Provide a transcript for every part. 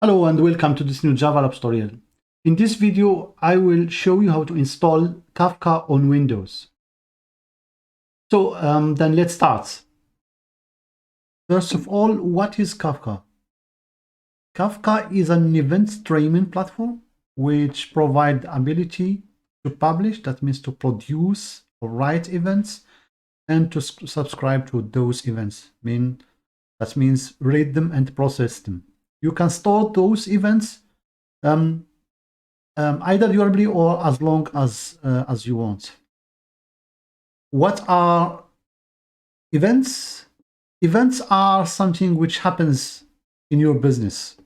Hello and welcome to this new JavaLab tutorial. In this video, I will show you how to install Kafka on Windows. So then let's start. First of all, what is Kafka? Kafka is an event streaming platform which provides the ability to publish, that means to produce or write events, and to subscribe to those events. That means read them and process them. You can store those events either durably or as long as you want. What are events? Events are something which happens in your business,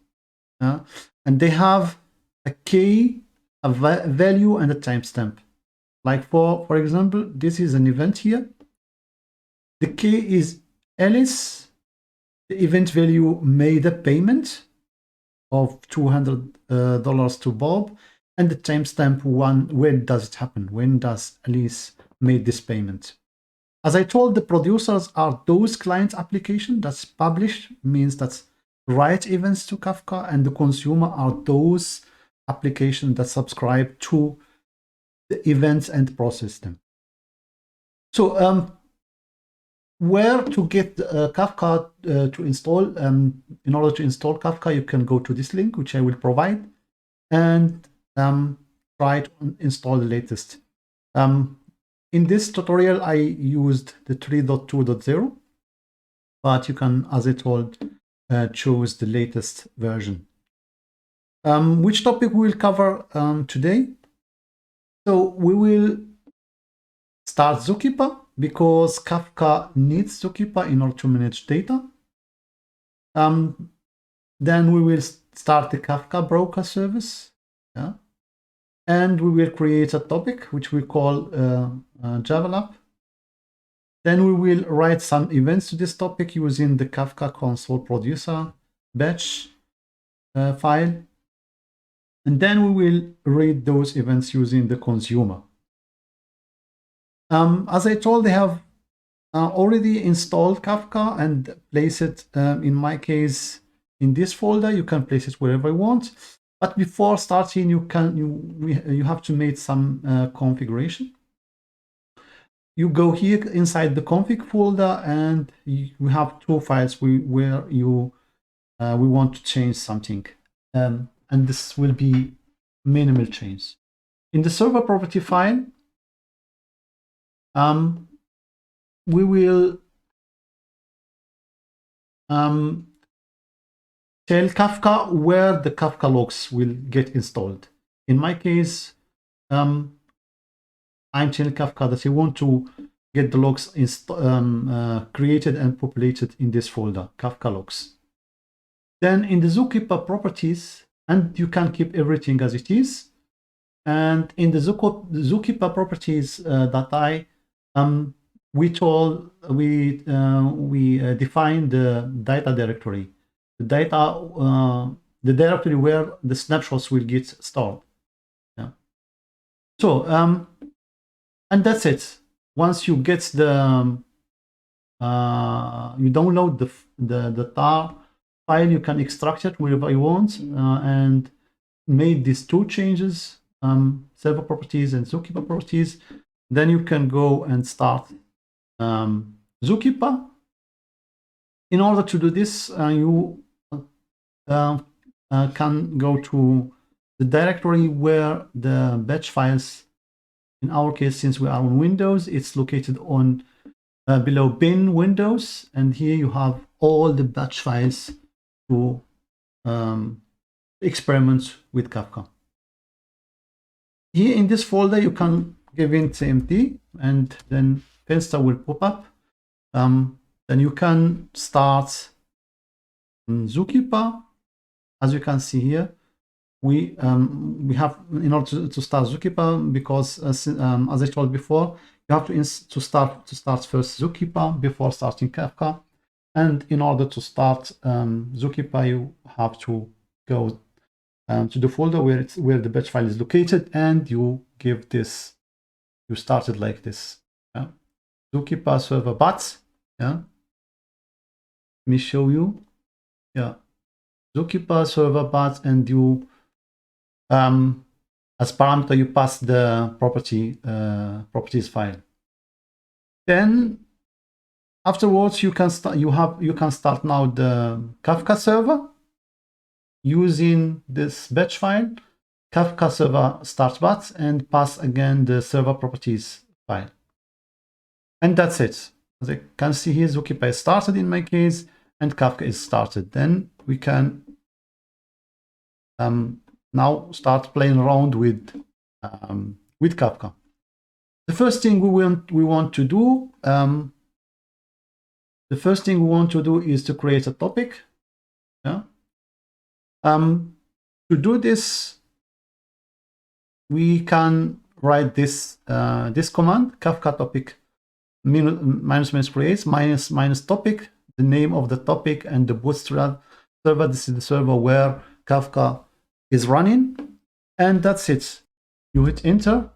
and they have a key, a value, and a timestamp. Like for example, this is an event here. The key is Alice. The event value made a payment of $200 to Bob, and the timestamp one, when does it happen? When does Alice made this payment? As I told, the producers are those client application that's published, means that's write events to Kafka, and the consumer are those applications that subscribe to the events and process them. So where to get Kafka to install? In order to install Kafka, you can go to this link, which I will provide, and try to install the latest. In this tutorial, I used the 3.2.0, but you can, as I told, choose the latest version. Which topic we will cover today? So we will start Zookeeper, because Kafka needs Zookeeper in order to manage data. Then we will start the Kafka broker service, and we will create a topic which we call JavaLab. Then we will write some events to this topic using the kafka-console-producer.bat file, and then we will read those events using the consumer. As I told, they have already installed Kafka and place it, in my case, in this folder. You can place it wherever you want. But before starting, you have to make some configuration. You go here inside the config folder, and we have two files where we want to change something, and this will be minimal change. In the server property file, we will tell Kafka where the Kafka logs will get installed. In my case, I'm telling Kafka that I want to get the logs created and populated in this folder, Kafka logs. Then in the zookeeper properties, and you can keep everything as it is. And in the zookeeper properties .bat, we define the data directory, the directory where the snapshots will get stored. So and that's it. Once you get the you download the tar file, you can extract it wherever you want, and make these two changes, server properties and zookeeper properties. Then you can go and start Zookeeper. In order to do this, you can go to the directory where the batch files, in our case, since we are on Windows, it's located on below bin Windows, and here you have all the batch files to experiment with Kafka. Here in this folder, you can give in empty, and then Finster will pop up. Then you can start Zookeeper. As you can see here, we have, in order to start Zookeeper, because as I told before, you have to start first Zookeeper before starting Kafka. And in order to start Zookeeper, you have to go to the folder where the batch file is located, and you give this. You start it like this. Zookeeper-server-start.bat. Let me show you. zookeeper-server-bat, and you as parameter you pass the properties file. Then afterwards you can start now the Kafka server using this batch file kafka-server-start.bat and pass again the server properties file. And that's it. As you can see here, Zookeeper is started in my case and Kafka is started. Then we can now start playing around with Kafka. The first thing we want to do is to create a topic. Yeah. To do this, we can write this command kafka-topic -creates -topic, the name of the topic and the bootstrap server. This is the server where Kafka is running, and that's it. You hit enter,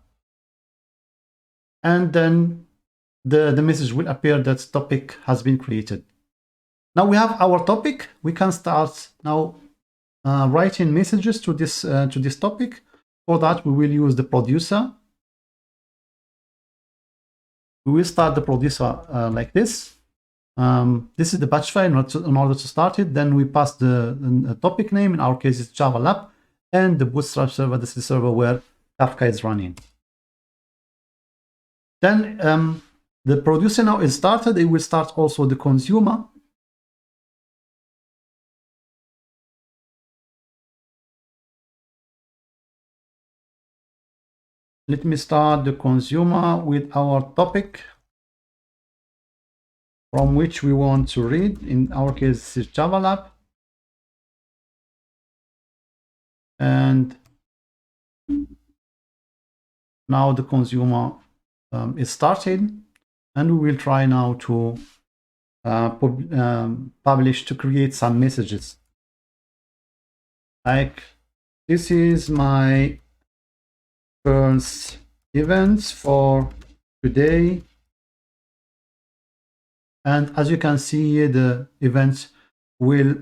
and then the message will appear that topic has been created. Now we have our topic. We can start now writing messages to this topic. For that, we will use the producer. We will start the producer like this. This is the batch file in order to start it. Then we pass the topic name. In our case, it's JavaLab, and the bootstrap server. This is the server where Kafka is running. Then the producer now is started. It will start also the consumer. Let me start the consumer with our topic from which we want to read. In our case, this is JavaLab. And now the consumer is started, and we will try now to publish, to create some messages. Like, this is my first event for today, and as you can see here, the events will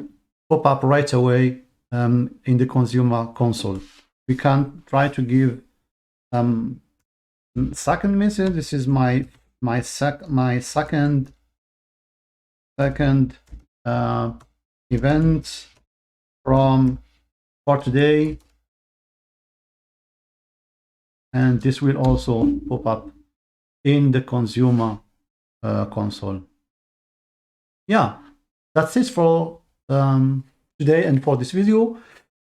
pop up right away in the consumer console. We can try to give second message. This is my second event for today. And this will also pop up in the consumer console. Yeah, that's it for today and for this video.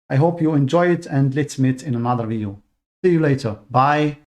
I hope you enjoy it, and let's meet in another video. See you later. Bye.